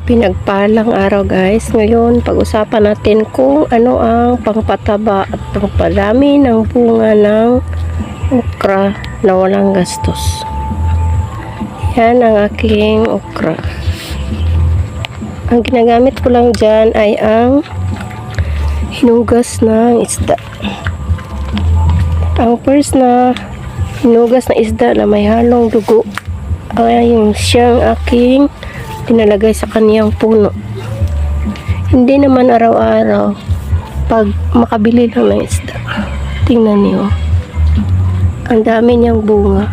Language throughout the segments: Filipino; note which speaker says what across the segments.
Speaker 1: Pinagpalang araw guys. Ngayon pag-usapan natin kung ano ang pangpataba at pangpadami ng bunga ng okra na walang gastos. Yan ang aking okra. Ang ginagamit ko lang dyan ay ang hinugas ng isda. Ang first na hinugas na isda na may halong dugo ay yung siyang aking pinalagay sa kaniyang puno. Hindi naman araw-araw, pag makabili lang ng isda. Tingnan niyo, ang dami niyang bunga.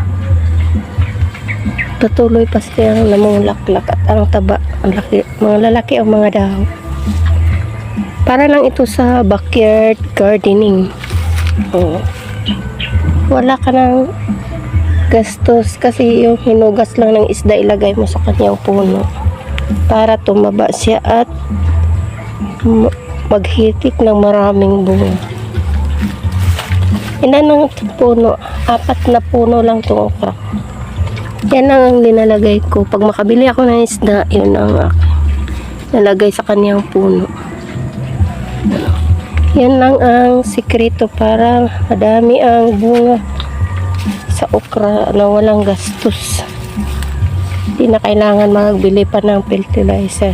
Speaker 1: Patuloy pa siyang namulaklak at ang taba, ang laki, mga lalaki ang mga dahon. Para lang ito sa backyard gardening. Wala ka ng gastos kasi yung hinugas lang ng isda ilagay mo sa kanyang puno para tumaba siya at maghitik ng maraming bunga. Ilan ang puno? 4 na puno lang itong okra. Yan ang linalagay ko. Pag makabili ako ng isda, yun ang nalagay sa kanyang puno. Yan lang ang sikreto para madami ang bunga sa okra na walang gastos. Hindi na kailangan magbili pa ng fertilizer.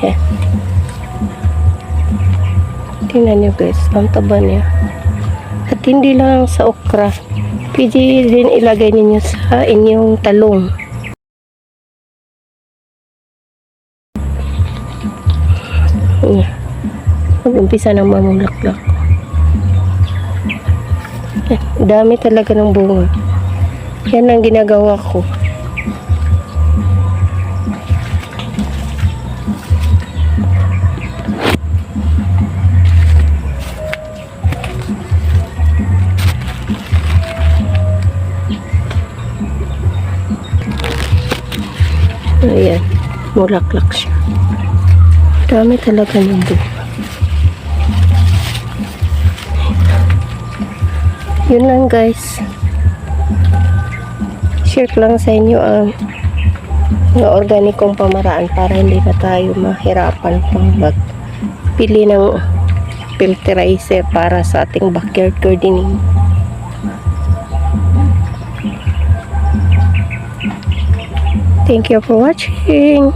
Speaker 1: Yan. Tingnan nyo guys, ang taba niya. At hindi lang sa okra, pwede din ilagay ninyo sa inyong talong. Mag-umpisa ng mamulaklak. Dami talaga ng bunga. Yan ang ginagawa ko. Ayan, mulaklak siya. Dami talaga ng bunga. Yun lang guys, share ko lang sa inyo ang mga organikong pamaraan para hindi na tayo mahirapan pang magpili ng fertilizer para sa ating backyard gardening. Thank you for watching.